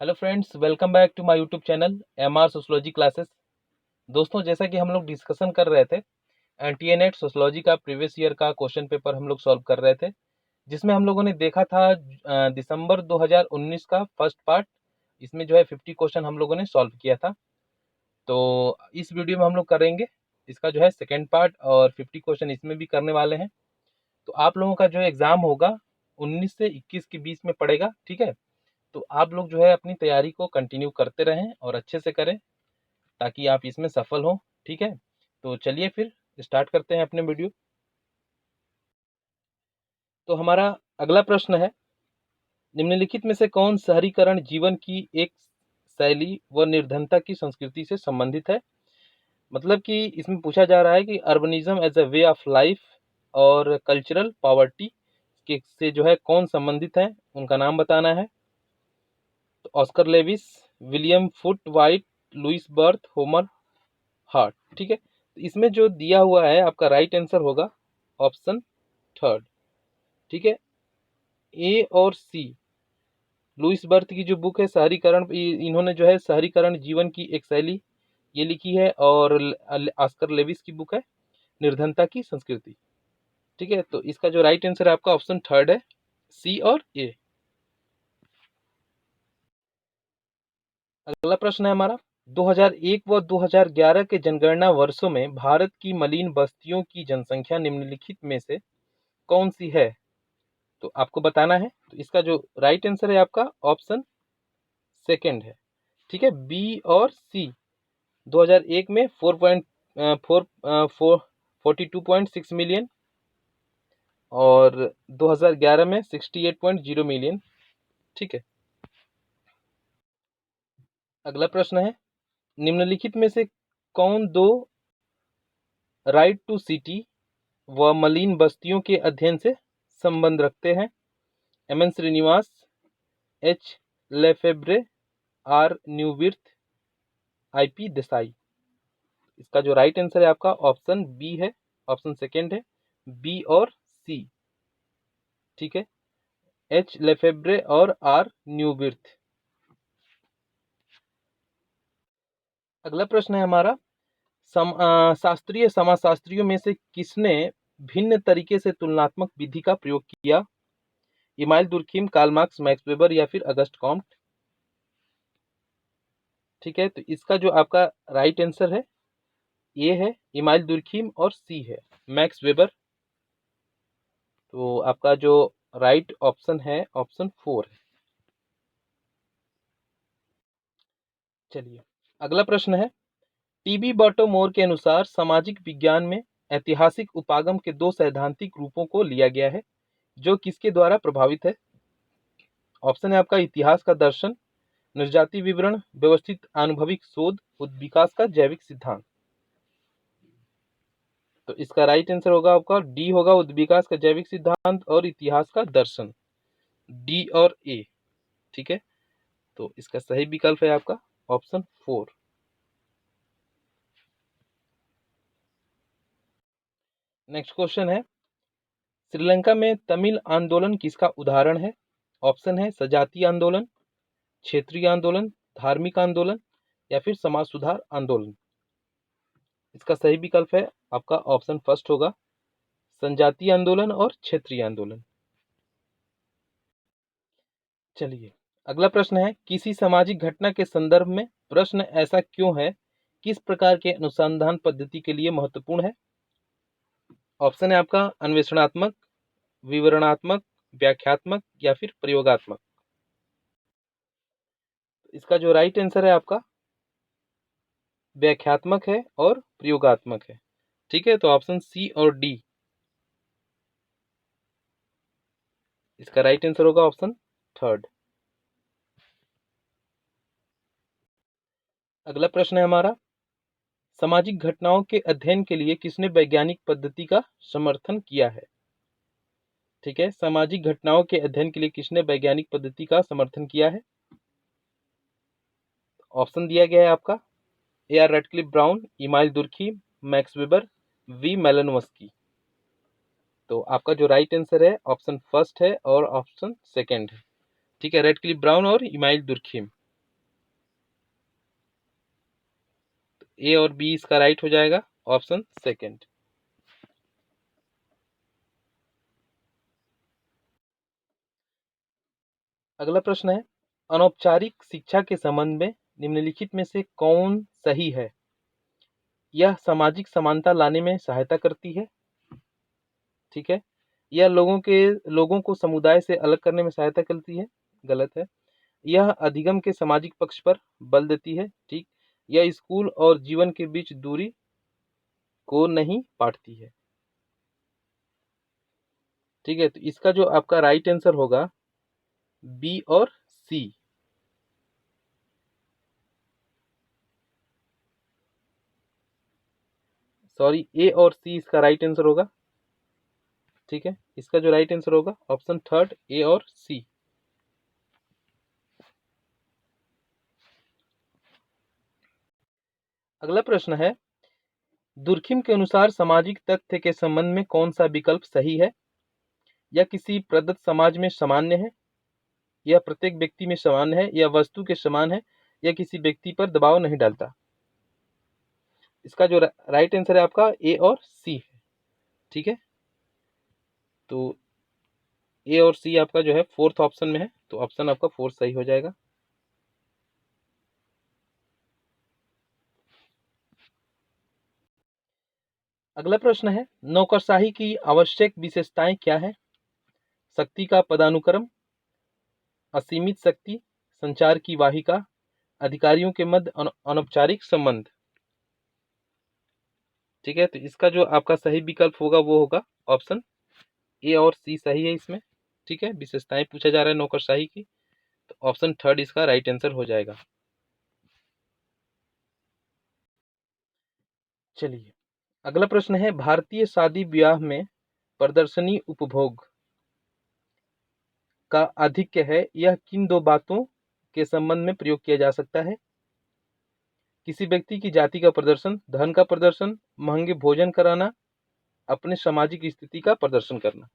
Hello friends, welcome back to my YouTube channel MR sociology classes. दोस्तों, जैसा कि हम लोग डिस्कशन कर रहे थे, टीएनएट सोशोलॉजी का प्रीवियस ईयर का क्वेश्चन पेपर हम लोग सॉल्व कर रहे थे, जिसमें हम लोगों ने देखा था दिसंबर 2019 का फर्स्ट पार्ट। इसमें जो है 50 क्वेश्चन हम लोगों ने सॉल्व किया था। तो इस वीडियो में हम लोग करेंगे इसका जो है सेकेंड पार्ट, और 50 क्वेश्चन इसमें भी करने वाले हैं। तो आप लोगों का जो एग्ज़ाम होगा 19 से 21 के बीच में पड़ेगा, ठीक है। तो आप लोग जो है अपनी तैयारी को कंटिन्यू करते रहें और अच्छे से करें, ताकि आप इसमें सफल हों, ठीक है। तो चलिए फिर स्टार्ट करते हैं अपने वीडियो। तो हमारा अगला प्रश्न है, निम्नलिखित में से कौन शहरीकरण जीवन की एक शैली व निर्धनता की संस्कृति से संबंधित है। मतलब कि इसमें पूछा जा रहा है कि urbanism as a way of life और कल्चरल पॉवर्टी के से जो है कौन संबंधित है, उनका नाम बताना है। तो Oscar Lewis, William Foote Whyte, Louis Wirth, Homer Hart, ठीक है। तो इसमें जो दिया हुआ है आपका राइट आंसर होगा ऑप्शन थर्ड, ठीक है। ए और सी, लुइस बर्थ की जो बुक है शहरीकरण, इन्होंने जो है शहरीकरण जीवन की एक शैली ये लिखी है, और ऑस्कर लेविस की बुक है निर्धनता की संस्कृति, ठीक है। तो इसका जो राइट आंसर है आपका ऑप्शन थर्ड है, सी और ए। अगला प्रश्न है हमारा, 2001 व 2011 के जनगणना वर्षों में भारत की मलिन बस्तियों की जनसंख्या निम्नलिखित में से कौन सी है। तो आपको बताना है। तो इसका जो राइट आंसर है आपका ऑप्शन सेकंड है, ठीक है। बी और सी, 2001 में 42.6 मिलियन और 2011 में 68.0 मिलियन, ठीक है। अगला प्रश्न है, निम्नलिखित में से कौन दो राइट टू सिटी व मलिन बस्तियों के अध्ययन से संबंध रखते हैं। M N Srinivas, H Lefebvre, R Newbirth, I P Desai. इसका जो राइट आंसर है आपका ऑप्शन बी है, ऑप्शन सेकेंड है, बी और सी, ठीक है। एच लेफेब्रे और आर न्यूबिर्थ। अगला प्रश्न है हमारा, शास्त्रीय समाजशास्त्रियों में से किसने भिन्न तरीके से तुलनात्मक विधि का प्रयोग किया। Emile Durkheim, Karl Marx, Max Weber या फिर अगस्ट कॉम्ट, ठीक है। तो इसका जो आपका राइट आंसर है ए है इमाइल दुर्खिम, और सी है मैक्स वेबर। तो आपका जो राइट ऑप्शन है ऑप्शन फोर है। चलिए अगला प्रश्न है, टीबी बर्टोमोर के अनुसार सामाजिक विज्ञान में ऐतिहासिक उपागम के दो सैद्धांतिक रूपों को लिया गया है, जो किसके द्वारा प्रभावित है। ऑप्शन है आपका इतिहास का दर्शन, निर्जाति विवरण, व्यवस्थित आनुभविक शोध, उद्विकास का जैविक सिद्धांत। तो इसका राइट आंसर होगा आपका डी होगा उद्विकास का जैविक सिद्धांत और इतिहास का दर्शन, डी और ए, ठीक है। तो इसका सही विकल्प है आपका ऑप्शन फोर। नेक्स्ट क्वेश्चन है, श्रीलंका में तमिल आंदोलन किसका उदाहरण है। ऑप्शन है सजातीय आंदोलन, क्षेत्रीय आंदोलन, धार्मिक आंदोलन या फिर समाज सुधार आंदोलन। इसका सही विकल्प है आपका ऑप्शन फर्स्ट होगा, संजातीय आंदोलन और क्षेत्रीय आंदोलन। चलिए अगला प्रश्न है, किसी सामाजिक घटना के संदर्भ में प्रश्न ऐसा क्यों है, किस प्रकार के अनुसंधान पद्धति के लिए महत्वपूर्ण है। ऑप्शन है आपका अन्वेषणात्मक, विवरणात्मक, व्याख्यात्मक या फिर प्रयोगात्मक। इसका जो राइट आंसर है आपका व्याख्यात्मक है और प्रयोगात्मक है, ठीक है। तो ऑप्शन सी और डी, इसका राइट आंसर होगा ऑप्शन थर्ड। अगला प्रश्न है हमारा, सामाजिक घटनाओं के अध्ययन के लिए किसने वैज्ञानिक पद्धति का समर्थन किया है। ठीक है, सामाजिक घटनाओं के अध्ययन के लिए किसने वैज्ञानिक पद्धति का समर्थन किया है। ऑप्शन दिया गया है आपका A R Radcliffe Brown, Emile Durkheim, Max Weber, V Malinowski. तो आपका जो राइट आंसर है ऑप्शन फर्स्ट है और ऑप्शन सेकंड है, ठीक है, रैटक्लिफ ब्राउन और इमाइल दुर्खिम। ए और बी इसका राइट हो जाएगा, ऑप्शन सेकंड। अगला प्रश्न है, अनौपचारिक शिक्षा के संबंध में निम्नलिखित में से कौन सही है? यह सामाजिक समानता लाने में सहायता करती है, ठीक है। यह लोगों को समुदाय से अलग करने में सहायता करती है, गलत है। यह अधिगम के सामाजिक पक्ष पर बल देती है, ठीक। यह स्कूल और जीवन के बीच दूरी को नहीं पाटती है, ठीक है। तो इसका जो आपका राइट आंसर होगा बी और सी। सॉरी, ए और सी इसका राइट आंसर होगा, ठीक है। इसका जो राइट आंसर होगा ऑप्शन थर्ड, ए और सी। अगला प्रश्न है, दुर्खिम के अनुसार सामाजिक तथ्य के संबंध में कौन सा विकल्प सही है? यह किसी प्रदत्त समाज में सामान्य है, यह प्रत्येक व्यक्ति में सामान्य है, यह वस्तु के समान है, यह किसी व्यक्ति पर दबाव नहीं डालता। इसका जो राइट आंसर है आपका ए और सी है, ठीक है। तो ए और सी आपका जो है फोर्थ ऑप्शन में है, तो ऑप्शन आपका फोर्थ सही हो जाएगा। अगला प्रश्न है, नौकरशाही की आवश्यक विशेषताएं क्या है? शक्ति का पदानुक्रम, असीमित शक्ति, संचार की वाहिका, अधिकारियों के मध्य अनौपचारिक संबंध, ठीक है। तो इसका जो आपका सही विकल्प होगा वो होगा ऑप्शन ए और सी सही है इसमें, ठीक है। विशेषताएं पूछा जा रहा है नौकरशाही की, तो ऑप्शन थर्ड इसका राइट आंसर हो जाएगा। चलिए, अगला प्रश्न है, भारतीय शादी ब्याह में प्रदर्शनी उपभोग का आधिक्य है, यह किन दो बातों के संबंध में प्रयोग किया जा सकता है? किसी व्यक्ति की जाति का प्रदर्शन, धन का प्रदर्शन, महंगे भोजन कराना, अपने सामाजिक स्थिति का प्रदर्शन करना,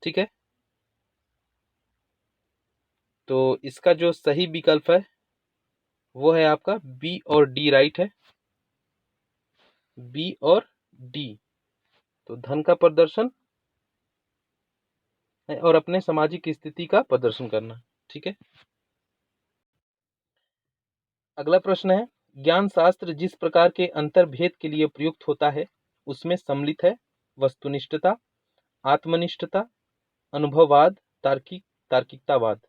ठीक है। तो इसका जो सही विकल्प है वो है आपका बी और डी, राइट है, बी और डी। तो धन का प्रदर्शन है और अपने सामाजिक स्थिति का प्रदर्शन करना, ठीक है। अगला प्रश्न है, ज्ञान शास्त्र जिस प्रकार के अंतर्भेद के लिए प्रयुक्त होता है उसमें सम्मिलित है वस्तुनिष्ठता, आत्मनिष्ठता, अनुभववाद, तार्किकतावाद।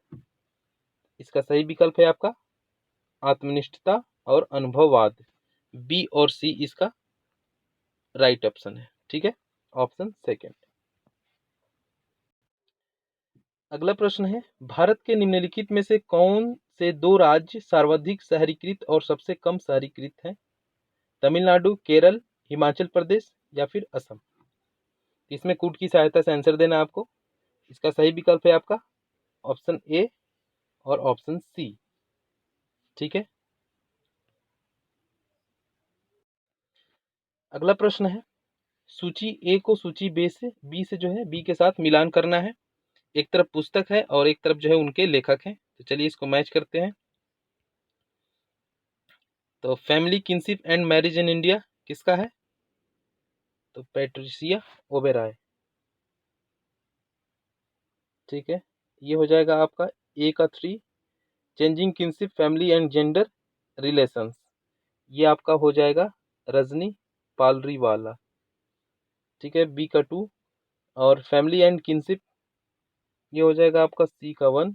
इसका सही विकल्प है आपका आत्मनिष्ठता और अनुभववाद, बी और सी इसका राइट ऑप्शन है, ठीक है, ऑप्शन सेकंड। अगला प्रश्न है, भारत के निम्नलिखित में से कौन से दो राज्य सर्वाधिक शहरीकृत और सबसे कम शहरीकृत हैं? तमिलनाडु, केरल, हिमाचल प्रदेश या फिर असम? इसमें कूट की सहायता से आंसर देना आपको। इसका सही विकल्प है आपका ऑप्शन ए और ऑप्शन सी, ठीक है। अगला प्रश्न है, सूची ए को सूची बी से जो है बी के साथ मिलान करना है। एक तरफ पुस्तक है और एक तरफ जो है उनके लेखक हैं, तो चलिए इसको मैच करते हैं। तो family kinship and marriage in India किसका है? तो पैट्रिशिया ओबेरॉय, ठीक है। ये हो जाएगा आपका ए का three, changing kinship family and gender relations, ये आपका हो जाएगा रजनी पालरीवाला, ठीक है। बी का टू, और फैमिली एंड किनशिप ये हो जाएगा आपका सी का one,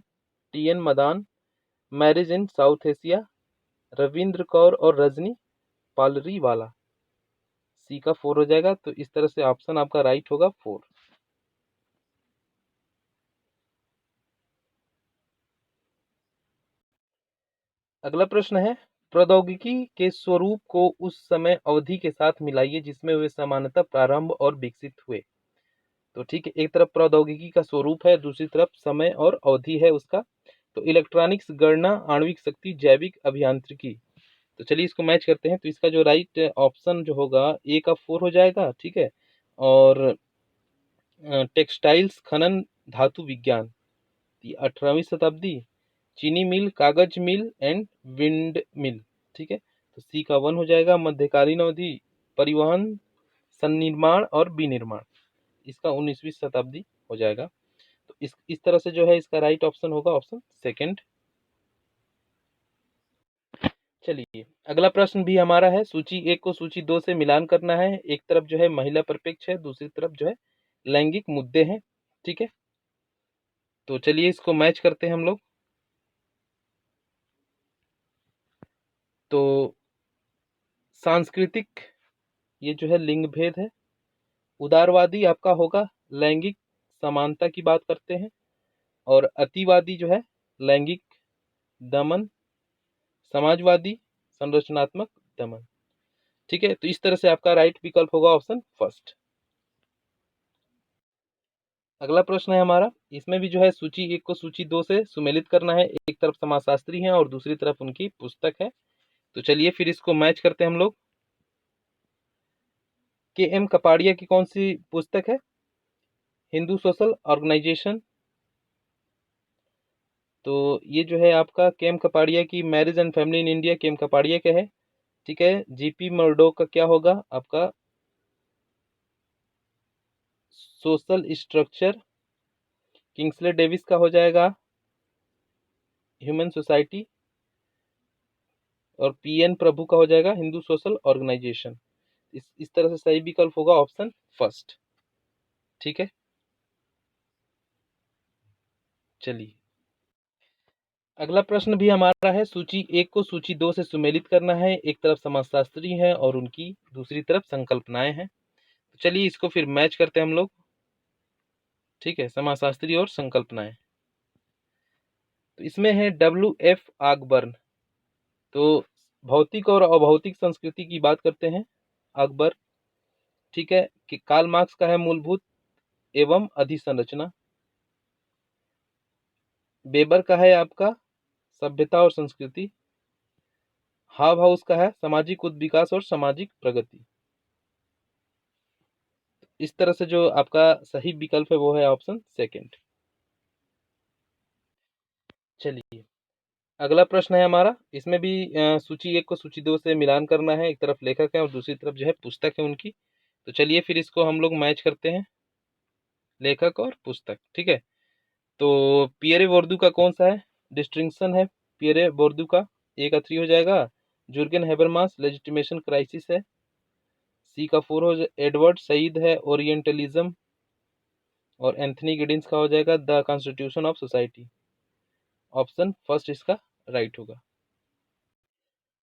T N Madan, marriage in South Asia, Ravinder Kaur और रजनी पालरीवाला, सी का फोर हो जाएगा। तो इस तरह से ऑप्शन आपका राइट होगा फोर। अगला प्रश्न है, प्रौद्योगिकी के स्वरूप को उस समय अवधि के साथ मिलाइए जिसमें वे सामान्यतः प्रारंभ और विकसित हुए। तो ठीक है, एक तरफ प्रौद्योगिकी का स्वरूप है, दूसरी तरफ समय और अवधि है उसका। तो इलेक्ट्रॉनिक्स, गणना, आणविक शक्ति, जैविक अभियांत्रिकी। तो चलिए इसको मैच करते हैं। तो इसका जो राइट ऑप्शन जो होगा ए का फोर हो जाएगा, ठीक है। और टेक्सटाइल्स, खनन, धातु विज्ञान, 18वीं शताब्दी, चीनी मिल, कागज मिल एंड विंड मिल, ठीक है। तो सी का 1 हो जाएगा। मध्यकालीन अवधि परिवहन, सन्निर्माण और विनिर्माण, इसका 19वीं शताब्दी हो जाएगा। तो इस तरह से जो है इसका राइट ऑप्शन होगा ऑप्शन सेकंड। चलिए अगला प्रश्न भी हमारा है, सूची 1 को सूची 2 से मिलान करना है। एक तरफ जो है महिला परिप्रेक्ष्य है, दूसरी तरफ जो है लैंगिक मुद्दे हैं। ठीक है, तो चलिए इसको मैच करते हैं हम लोग। तो सांस्कृतिक ये जो है लिंग भेद है। उदारवादी आपका होगा लैंगिक समानता की बात करते हैं, और अतिवादी जो है लैंगिक दमन, समाजवादी संरचनात्मक दमन। ठीक है, तो इस तरह से आपका राइट विकल्प होगा ऑप्शन फर्स्ट। अगला प्रश्न है हमारा, इसमें भी जो है सूची 1 को सूची 2 से सुमेलित करना है। एक तरफ समाजशास्त्री है और दूसरी तरफ उनकी पुस्तक है। तो चलिए फिर इसको मैच करते हैं हम लोग। के एम कपाड़िया की कौन सी पुस्तक है? Hindu social organization. तो ये जो है आपका के एम कपाड़िया की marriage and family in India, K M Kapadia का है। ठीक है, जीपी मर्डो का क्या होगा आपका? Social structure. किंग्सले डेविस का हो जाएगा ह्यूमन सोसाइटी, और पीएन प्रभु का हो जाएगा हिंदू सोशल ऑर्गेनाइजेशन। इस तरह से सही विकल्प होगा ऑप्शन फर्स्ट। ठीक है, चलिए अगला प्रश्न भी हमारा है, सूची 1 को सूची 2 से सुमेलित करना है। एक तरफ समाजशास्त्री हैं और उनकी दूसरी तरफ संकल्पनाएं हैं। तो चलिए इसको फिर मैच करते हैं हम लोग। ठीक है, समाजशास्त्री और संकल्पनाएं। तो इसमें है WF ऑकबर्न। तो भौतिक और अभौतिक संस्कृति की बात करते हैं अकबर। ठीक है, कि कार्ल मार्क्स का है मूलभूत एवं अधिसंरचना। वेबर का है आपका सभ्यता और संस्कृति। हाव हाउस का है सामाजिक विकास और सामाजिक प्रगति। इस तरह से जो आपका सही विकल्प है वो है ऑप्शन सेकंड। चलिए अगला प्रश्न है हमारा, इसमें भी सूची 1 को सूची 2 से मिलान करना है। एक तरफ लेखक है और दूसरी तरफ जो है पुस्तक है उनकी। तो चलिए फिर इसको हम लोग मैच करते हैं, लेखक और पुस्तक। ठीक है, तो पियरे बोर्दू का कौन सा है? डिस्टिंक्शन है पियरे बोर्दू का, ए का 3 हो जाएगा। जुर्गेन हैबरमास लेजिटिमेशन क्राइसिस है, सी का 4 हो जाए। एडवर्ड सईद है ओरिएंटलिज्म, और एंथनी गिडिंस का हो जाएगा the constitution of society. Option first इसका राइट होगा।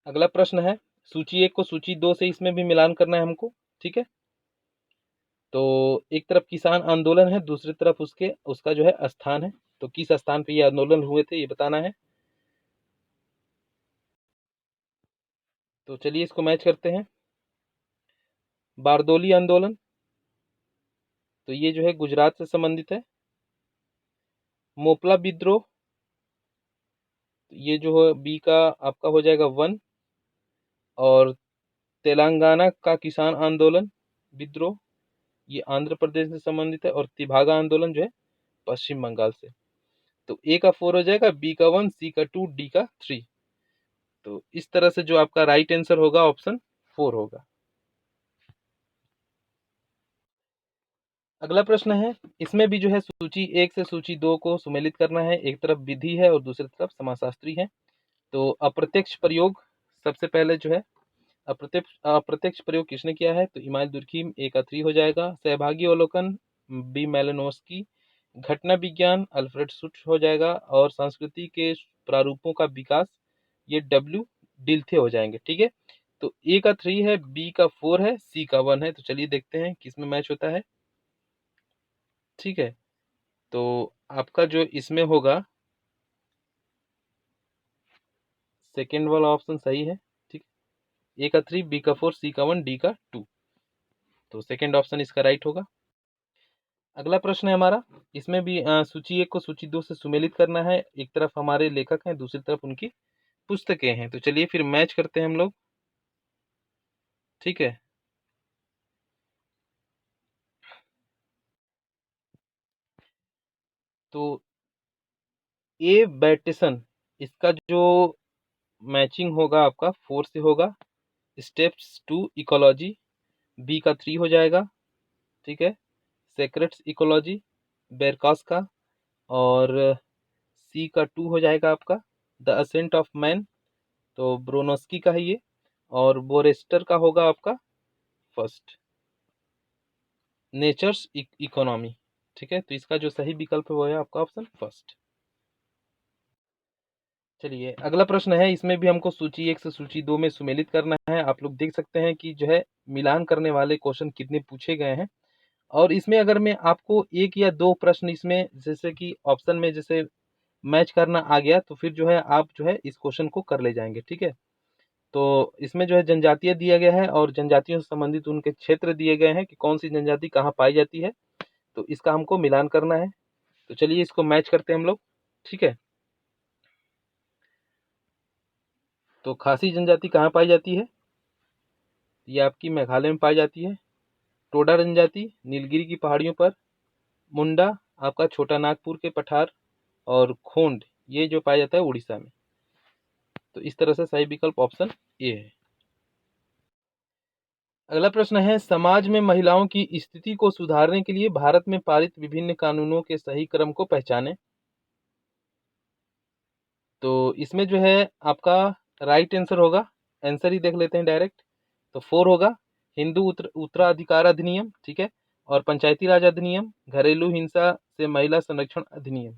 अगला प्रश्न है, सूची 1 को सूची 2 से इसमें भी मिलान करना है हमको। ठीक है, तो एक तरफ किसान आंदोलन है, दूसरी तरफ उसका जो है स्थान है। तो किस स्थान पे ये आंदोलन हुए थे ये बताना है। तो चलिए इसको मैच करते हैं। बारदोली आंदोलन, तो ये जो है गुजरात से संबंधित है। मोपला विद्रोह, तो ये जो है बी का आपका हो जाएगा 1। और तेलंगाना का किसान आंदोलन विद्रोह, ये आंध्र प्रदेश से संबंधित है। और तिभागा आंदोलन जो है पश्चिम बंगाल से। तो ए का 4 हो जाएगा, बी का 1, सी का 2, डी का 3। तो इस तरह से जो आपका राइट आंसर होगा ऑप्शन 4 होगा। अगला प्रश्न है, इसमें भी जो है सूची 1 से सूची 2 को सुमेलित करना है। एक तरफ विधि है और दूसरी तरफ समाजशास्त्री है। तो अप्रत्यक्ष प्रयोग सबसे पहले जो है, अप्रत्यक्ष अप्रत्यक्ष प्रयोग किसने किया है? तो इमाइल दुर्खीम, ए का 3 हो जाएगा। सहभागी अवलोकन बी मेलेनोस्की। घटना विज्ञान अल्फ्रेड सुट हो जाएगा। और संस्कृति के प्रारूपों का विकास ये डब्ल्यू डिल्थे हो जाएंगे। ठीक है, तो ए का 3 है, बी का 4 है, सी का 1 है। तो चलिए देखते हैं किसमें मैच होता है। ठीक है, तो आपका जो इसमें होगा सेकेंड वाला ऑप्शन सही है। ठीक, ए का 3, बी का 4, सी का 1, डी का 2। तो सेकेंड ऑप्शन इसका राइट होगा। अगला प्रश्न है हमारा, इसमें भी सूची 1 को सूची 2 से सुमेलित करना है। एक तरफ हमारे लेखक हैं, दूसरी तरफ उनकी पुस्तकें हैं। तो चलिए फिर मैच करते हैं हम लोग। ठीक है, तो ए बैटिसन, इसका जो मैचिंग होगा आपका 4 से होगा। स्टेप्स टू इकोलॉजी, बी का 3 हो जाएगा, ठीक है। सेक्रेट्स इकोलॉजी, बेरकास का, और सी का 2 हो जाएगा आपका द असेंट ऑफ मैन, तो ब्रोनोस्की का है ये, और बोरेस्टर का होगा आपका फर्स्ट, नेचर्स इकोनॉमी, ठीक है। तो इसका जो सही विकल्प है वो है आपका ऑप्शन फर्स्ट। चलिए अगला प्रश्न है, इसमें भी हमको सूची 1 से सूची 2 में सुमेलित करना है। आप लोग देख सकते हैं कि जो है मिलान करने वाले क्वेश्चन कितने पूछे गए हैं, और इसमें अगर मैं आपको 1 या 2 प्रश्न इसमें जैसे कि ऑप्शन में जैसे मैच करना आ गया तो फिर जो है आप जो है इस क्वेश्चन को कर ले जाएंगे, ठीक है। तो इसमें जो है जनजातीय दिया गया है और जनजातियों से संबंधित उनके क्षेत्र दिए गए हैं कि कौन सी जनजाति कहाँ पाई जाती है, तो इसका हमको मिलान करना है। तो चलिए इसको मैच करते हैं हम लोग, ठीक है। तो खासी जनजाति कहाँ पाई जाती है, ये आपकी मेघालय में पाई जाती है। टोडा जनजाति नीलगिरी की पहाड़ियों पर, मुंडा आपका छोटा नागपुर के पठार, और खोंड ये जो पाया जाता है उड़ीसा में। तो इस तरह से सही विकल्प ऑप्शन ए है। अगला प्रश्न है, समाज में महिलाओं की स्थिति को सुधारने के लिए भारत में पारित विभिन्न कानूनों के सही क्रम को पहचानें। तो इसमें जो है आपका राइट आंसर होगा, आंसर ही देख लेते हैं डायरेक्ट। तो 4 होगा, हिंदू उत्तराधिकार अधिनियम, ठीक है, और पंचायती राज अधिनियम, घरेलू हिंसा से महिला संरक्षण अधिनियम,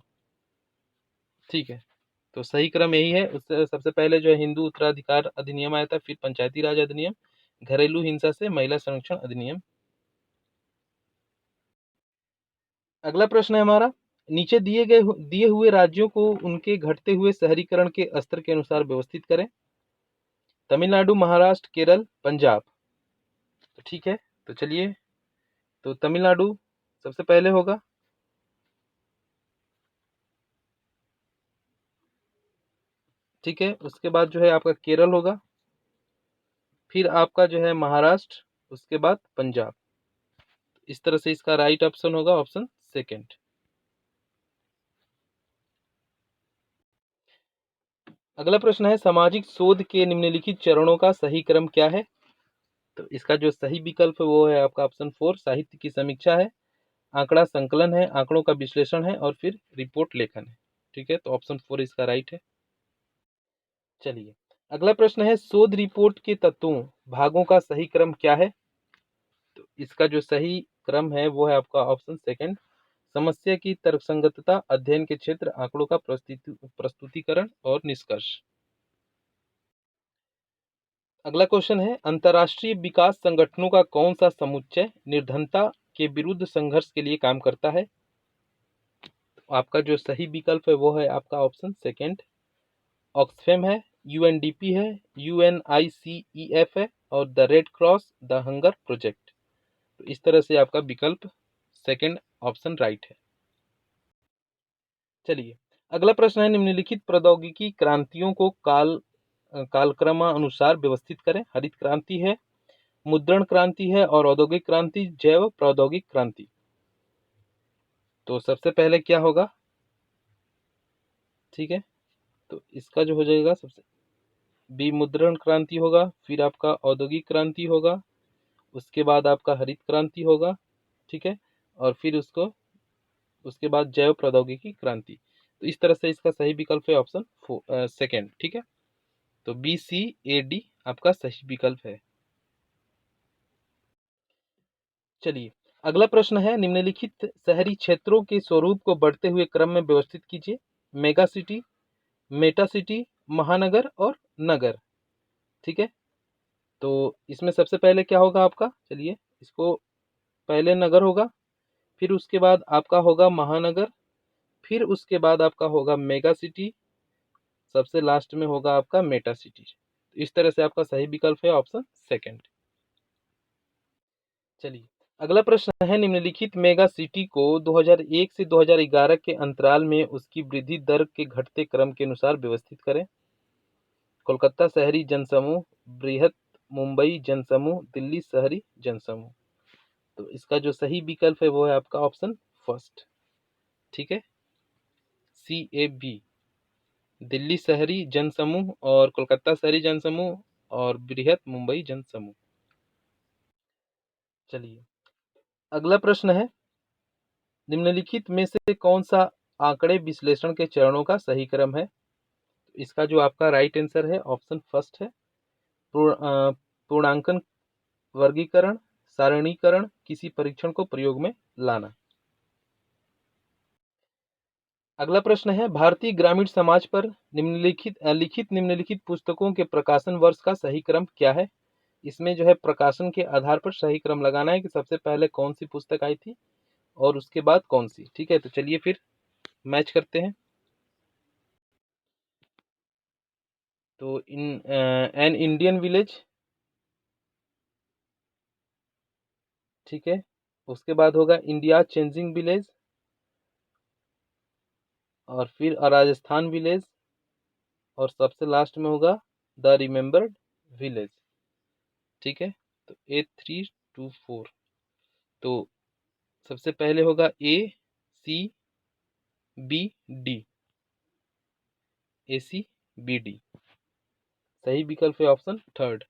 ठीक है। तो सही क्रम यही है, उससे सबसे पहले जो है हिंदू उत्तराधिकार अधिनियम आया था, फिर पंचायती राज अधिनियम, घरेलू हिंसा से महिला संरक्षण अधिनियम। अगला प्रश्न है हमारा, नीचे दिए हुए राज्यों को उनके घटते हुए शहरीकरण के स्तर के अनुसार व्यवस्थित करें। तमिलनाडु, महाराष्ट्र, केरल, पंजाब, तो ठीक है। तो चलिए, तो तमिलनाडु सबसे पहले होगा, ठीक है। उसके बाद जो है आपका केरल होगा, फिर आपका जो है महाराष्ट्र, उसके बाद पंजाब। इस तरह से इसका राइट ऑप्शन होगा ऑप्शन सेकंड। अगला प्रश्न है, सामाजिक शोध के निम्नलिखित चरणों का सही क्रम क्या है। तो इसका जो सही विकल्प है वो है आपका ऑप्शन 4, साहित्य की समीक्षा है, आंकड़ा संकलन है, आंकड़ों का विश्लेषण है, और फिर रिपोर्ट लेखन है, ठीक है। तो ऑप्शन 4 इसका राइट है। चलिए अगला प्रश्न है, शोध रिपोर्ट के तत्वों भागों का सही क्रम क्या है। तो इसका जो सही क्रम है वो है आपका ऑप्शन सेकंड, समस्या की तर्कसंगतता, अध्ययन के क्षेत्र, आंकड़ों का प्रस्तुतिकरण और निष्कर्ष। अगला क्वेश्चन है, अंतर्राष्ट्रीय विकास संगठनों का कौन सा समुच्चय निर्धनता के विरुद्ध संघर्ष के लिए काम करता है। तो आपका जो सही विकल्प है वो है आपका ऑप्शन सेकंड, ऑक्सफैम है, यूएनडीपी है, यूएनआईसीईएफ है, और the red cross the hunger project. तो इस तरह से आपका विकल्प सेकंड ऑप्शन राइट है। चलिए अगला प्रश्न है, निम्नलिखित प्रौद्योगिकी क्रांतियों को कालक्रमानुसार व्यवस्थित करें। हरित क्रांति है, मुद्रण क्रांति है, और औद्योगिक क्रांति, जैव प्रौद्योगिक क्रांति। तो सबसे पहले क्या होगा, ठीक है। तो इसका जो हो जाएगा सबसे विमुद्रण क्रांति होगा, फिर आपका औद्योगिक क्रांति होगा, उसके बाद आपका हरित क्रांति होगा, ठीक है, और फिर उसके बाद जैव प्रौद्योगिकी क्रांति। तो इस तरह से इसका सही विकल्प है ऑप्शन सेकेंड, ठीक है। तो BCAD आपका सही विकल्प है। चलिए अगला प्रश्न है, निम्नलिखित शहरी क्षेत्रों के स्वरूप को बढ़ते हुए क्रम में व्यवस्थित कीजिए। मेगा सिटी, मेटा सिटी, महानगर और नगर, ठीक है। तो इसमें सबसे पहले क्या होगा आपका, चलिए इसको, पहले नगर होगा, फिर उसके बाद आपका होगा महानगर, फिर उसके बाद आपका होगा मेगा सिटी, सबसे लास्ट में होगा आपका मेटा सिटी। तो इस तरह से आपका सही विकल्प है ऑप्शन सेकंड। चलिए अगला प्रश्न है, निम्नलिखित मेगा सिटी को 2001 से 2011 के अंतराल में उसकी वृद्धि दर के घटते क्रम के अनुसार व्यवस्थित करें। कोलकाता शहरी जनसमूह, बृहत मुंबई जनसमूह, दिल्ली शहरी जनसमूह। तो इसका जो सही विकल्प है वो है आपका ऑप्शन फर्स्ट, ठीक है, CAB, दिल्ली शहरी जनसमूह और कोलकाता शहरी जनसमूह और बृहत मुंबई जनसमूह। चलिए, अगला प्रश्न है, निम्नलिखित में से कौन सा आंकड़े विश्लेषण के चरणों का सही क्रम है? इसका जो आपका राइट आंसर है ऑप्शन फर्स्ट है, पूर्णांकन वर्गीकरण, सारणीकरण, किसी परीक्षण को प्रयोग में लाना। अगला प्रश्न है, भारतीय ग्रामीण समाज पर लिखित निम्नलिखित पुस्तकों के प्रकाशन वर्ष का सही क्रम क्या है? इसमें जो है प्रकाशन के आधार पर सही क्रम लगाना है कि सबसे पहले कौन सी पुस्तक आई थी और उसके बाद कौन सी। ठीक है, तो चलिए फिर मैच करते हैं। तो एन इंडियन विलेज, ठीक है, उसके बाद होगा इंडिया चेंजिंग विलेज, और फिर राजस्थान विलेज, और सबसे लास्ट में होगा द रिमेम्बर्ड विलेज। ठीक है, तो 8324। तो सबसे पहले होगा ACBD, ACBD सही विकल्प है ऑप्शन थर्ड।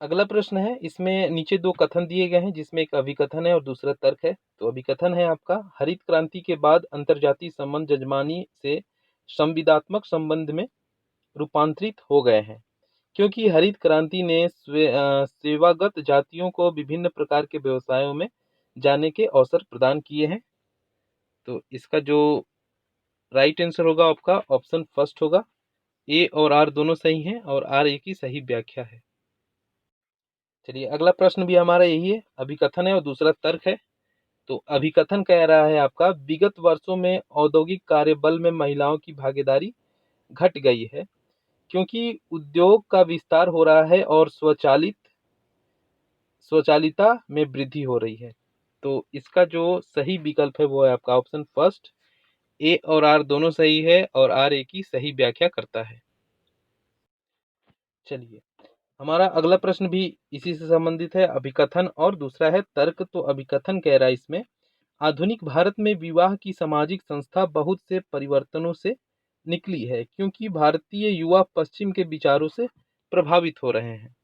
अगला प्रश्न है, इसमें नीचे दो कथन दिए गए हैं जिसमें एक अभिकथन है और दूसरा तर्क है। तो अभिकथन है आपका, हरित क्रांति के बाद अंतर्जातीय संबंध जजमानी से संविदात्मक संबंध में रूपांतरित हो गए हैं, क्योंकि हरित क्रांति ने सेवागत जातियों को विभिन्न प्रकार के व्यवसायों में जाने के अवसर प्रदान किए हैं। तो इसका जो राइट आंसर होगा आपका ऑप्शन फर्स्ट होगा, ए और आर दोनों सही हैं और आर ए की सही व्याख्या है। चलिए, अगला प्रश्न भी हमारा यही है, अभिकथन है और दूसरा तर्क है। तो अभिकथन कह रहा है आपका, विगत वर्षों में औद्योगिक कार्यबल में महिलाओं की भागीदारी घट गई है, क्योंकि उद्योग का विस्तार हो रहा है और स्वचालिता में वृद्धि हो रही है। तो इसका जो सही विकल्प है वो है आपका ऑप्शन फर्स्ट, ए और आर दोनों सही है और आर ए की सही व्याख्या करता है। चलिए, हमारा अगला प्रश्न भी इसी से संबंधित है, अभिकथन और दूसरा है तर्क। तो अभिकथन कह रहा है इसमें, आधुनिक भारत में विवाह की सामाजिक संस्था बहुत से परिवर्तनों से निकली है, क्योंकि भारतीय युवा पश्चिम के विचारों से प्रभावित हो रहे हैं।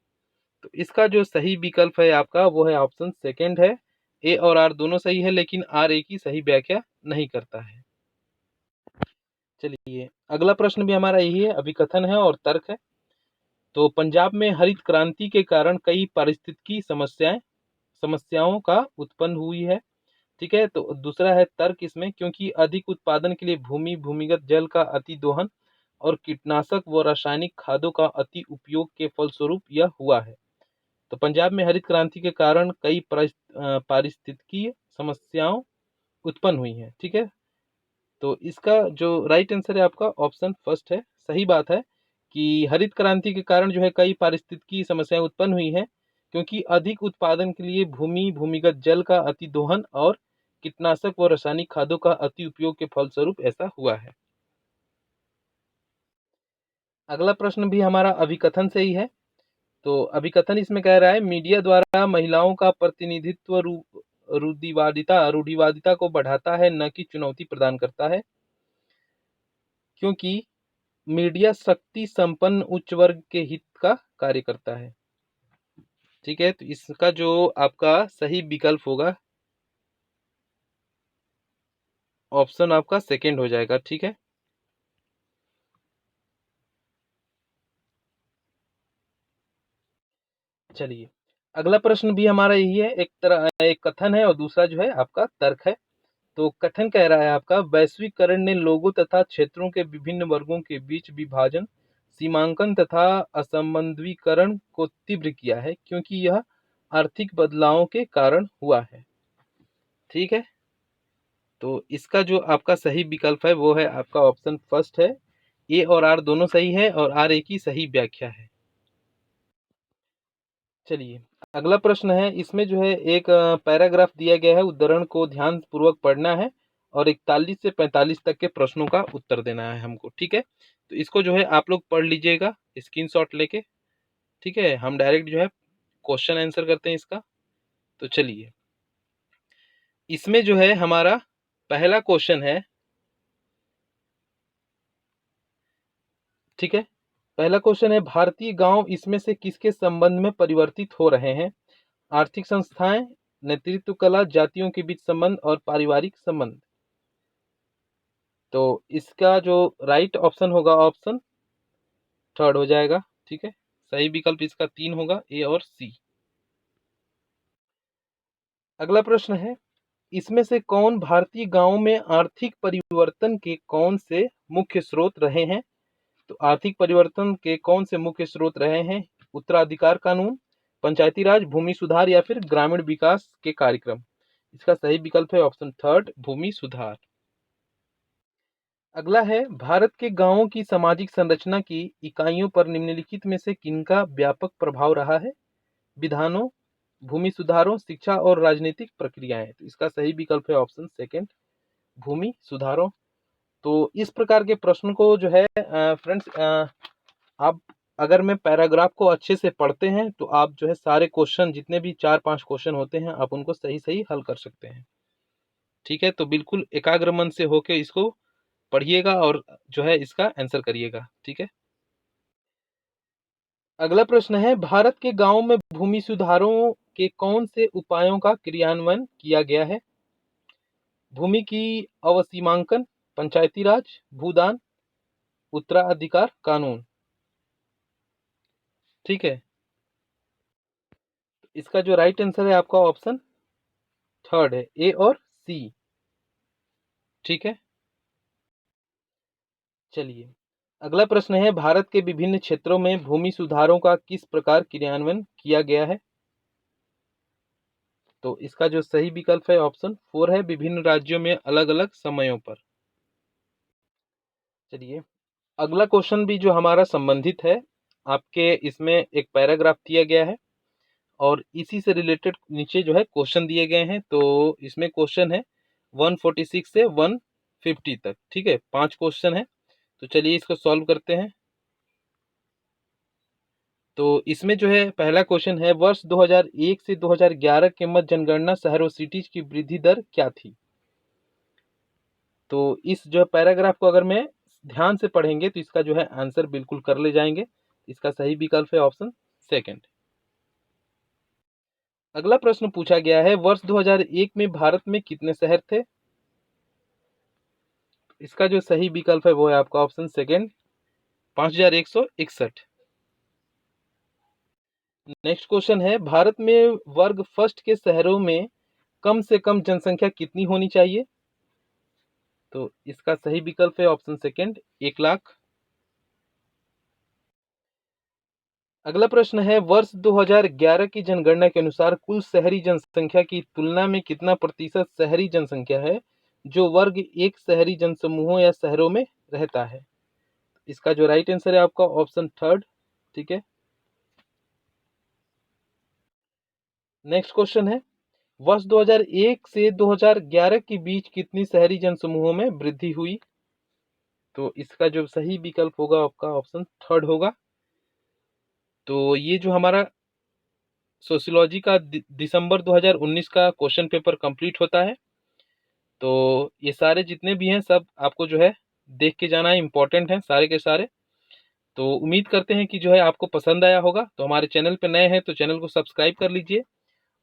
तो इसका जो सही विकल्प है आपका वो है ऑप्शन सेकंड है, ए और आर दोनों सही है लेकिन आर ए की सही व्याख्या नहीं करता है। चलिए, अगला प्रश्न भी हमारा यही है, अभिकथन है और तर्क है। तो पंजाब में हरित क्रांति के कारण कई पारिस्थितिकी समस्याओं का उत्पन्न हुई है। ठीक है, तो दूसरा है तर्क इसमें, क्योंकि अधिक उत्पादन के लिए भूमिगत जल का अति दोहन और कीटनाशक व रासायनिक खादों का अति उपयोग के फलस्वरूप यह हुआ है। तो पंजाब में हरित क्रांति के कारण कई पारिस्थितिकीय समस्याओं उत्पन्न हुई हैं। ठीक है, तो इसका जो राइट आंसर है आपका ऑप्शन फर्स्ट है। सही बात है कि हरित क्रांति के कारण जो है कई पारिस्थितिकी समस्याएं उत्पन्न हुई हैं, क्योंकि अधिक उत्पादन के लिए भूमिगत जल का अति दोहन और कीटनाशक व रासायनिक खादों का अति उपयोग के फलस्वरूप ऐसा हुआ है। अगला प्रश्न भी हमारा अभिकथन से ही है। तो अभिकथन इसमें कह रहा है, मीडिया द्वारा महिलाओं का प्रतिनिधित्व रूढ़िवादिता को बढ़ाता है, न कि चुनौती प्रदान करता है, क्योंकि मीडिया शक्ति संपन्न उच्च वर्ग के हित का कार्य करता है। ठीक है, तो इसका जो आपका सही विकल्प होगा ऑप्शन आपका सेकंड हो जाएगा। ठीक है, चलिए, अगला प्रश्न भी हमारा यही है, एक कथन है और दूसरा जो है आपका तर्क है। तो कथन कह रहा है आपका, वैश्वीकरण ने लोगों तथा क्षेत्रों के विभिन्न वर्गों के बीच विभाजन, सीमांकन तथा असंबंधीकरण को तीव्र किया है, क्योंकि यह आर्थिक बदलावों के कारण हुआ है। ठीक है, तो इसका जो आपका सही विकल्प है वो है आपका ऑप्शन फर्स्ट है, ए और आर दोनों सही है और आर ए की सही व्याख्या है। चलिए, अगला प्रश्न है, इसमें जो है एक पैराग्राफ दिया गया है, उद्धरण को ध्यान पूर्वक पढ़ना है और 41 से 45 तक के प्रश्नों का उत्तर देना है हमको। ठीक है, तो इसको जो है आप लोग पढ़ लीजिएगा स्क्रीनशॉट लेके। ठीक है, हम डायरेक्ट जो है क्वेश्चन आंसर करते हैं इसका। तो चलिए, इसमें जो है हमारा पहला क्वेश्चन है, ठीक है, पहला क्वेश्चन है, भारतीय गांव इसमें से किसके संबंध में परिवर्तित हो रहे हैं? आर्थिक संस्थाएं, नेतृत्व कला, जातियों के बीच संबंध और पारिवारिक संबंध। तो इसका जो राइट ऑप्शन होगा ऑप्शन थर्ड हो जाएगा। ठीक है, सही विकल्प इसका 3 होगा, ए और सी। अगला प्रश्न है, इसमें से कौन भारतीय गांवों में आर्थिक परिवर्तन के कौन से मुख्य स्रोत रहे हैं? तो आर्थिक परिवर्तन के कौन से मुख्य स्रोत रहे हैं? उत्तराधिकार कानून, पंचायती राज, भूमि सुधार या फिर ग्रामीण विकास के कार्यक्रम। इसका सही विकल्प है ऑप्शन थर्ड, भूमि सुधार। अगला है, भारत के गांवों की सामाजिक संरचना की इकाइयों पर निम्नलिखित में से किनका व्यापक प्रभाव रहा है? विधानों, भूमि सुधारों, शिक्षा और राजनीतिक प्रक्रियाएं। तो इसका सही विकल्प है ऑप्शन सेकंड, भूमि सुधारों। तो इस प्रकार के प्रश्न को जो है फ्रेंड्स, आप अगर मैं पैराग्राफ को अच्छे से पढ़ते हैं तो आप जो है सारे क्वेश्चन, जितने भी 4-5 क्वेश्चन होते हैं, आप उनको सही सही हल कर सकते हैं। ठीक है, तो बिल्कुल एकाग्र मन से होके इसको पढ़िएगा और जो है इसका आंसर करिएगा। ठीक है, अगला प्रश्न है, भारत के गांवों में भूमि सुधारों के कौन से उपायों का क्रियान्वयन किया गया है? भूमि की अवसीमांकन, पंचायती राज, भूदान, उत्तराधिकार कानून। ठीक है, इसका जो राइट आंसर है आपका ऑप्शन थर्ड है, ए और सी। ठीक है, चलिए अगला प्रश्न है, भारत के विभिन्न क्षेत्रों में भूमि सुधारों का किस प्रकार क्रियान्वयन किया गया है? तो इसका जो सही विकल्प है ऑप्शन फोर है, विभिन्न राज्यों में अलग अलग समयों पर। चलिए अगला क्वेश्चन भी जो हमारा संबंधित है, आपके इसमें एक पैराग्राफ दिया गया है और इसी से रिलेटेड नीचे जो है क्वेश्चन दिए गए हैं। तो इसमें क्वेश्चन है 146 से 150 तक। ठीक है, 5 क्वेश्चन है, तो चलिए इसको सॉल्व करते हैं। तो इसमें जो है पहला क्वेश्चन है, वर्ष 2001 से 2011 के मध्य जनगणना शहरों सिटीज की वृद्धि दर क्या थी? तो इस जो पैराग्राफ को अगर मैं ध्यान से पढ़ेंगे तो इसका जो है आंसर बिल्कुल कर ले जाएंगे। इसका सही विकल्प है ऑप्शन सेकंड। अगला प्रश्न पूछा गया है, वर्ष 2001 में भारत में कितने शहर थे? इसका जो सही विकल्प है वो है आपका ऑप्शन सेकंड, 5161। नेक्स्ट क्वेश्चन है, भारत में वर्ग फर्स्ट के शहरों में कम से कम जनसंख्या कितनी होनी चाहिए? तो इसका सही विकल्प है ऑप्शन सेकंड, 1 लाख। अगला प्रश्न है, वर्ष 2011 की जनगणना के अनुसार कुल शहरी जनसंख्या की तुलना में कितना प्रतिशत शहरी जनसंख्या है जो वर्ग एक शहरी जनसमूहों या शहरों में रहता है? इसका जो राइट आंसर है आपका ऑप्शन थर्ड। ठीक है, नेक्स्ट क्वेश्चन है, वर्ष 2001 से 2011 के बीच कितनी शहरी जनसमूहों में वृद्धि हुई? तो इसका जो सही विकल्प होगा आपका ऑप्शन थर्ड होगा। तो ये जो हमारा सोशियोलॉजी का दिसंबर 2019 का क्वेश्चन पेपर कंप्लीट होता है। तो ये सारे जितने भी हैं सब आपको जो है देख के जाना है, इंपॉर्टेंट हैं सारे के सारे। तो उम्मीद करते हैं कि जो है आपको पसंद आया होगा। तो हमारे चैनल पे नए हैं तो चैनल को सब्सक्राइब कर लीजिए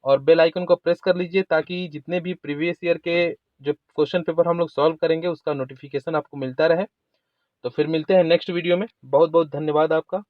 और बेल आइकन को प्रेस कर लीजिए, ताकि जितने भी प्रीवियस ईयर के जो क्वेश्चन पेपर हम लोग सॉल्व करेंगे उसका नोटिफिकेशन आपको मिलता रहे। तो फिर मिलते हैं नेक्स्ट वीडियो में। बहुत बहुत धन्यवाद आपका।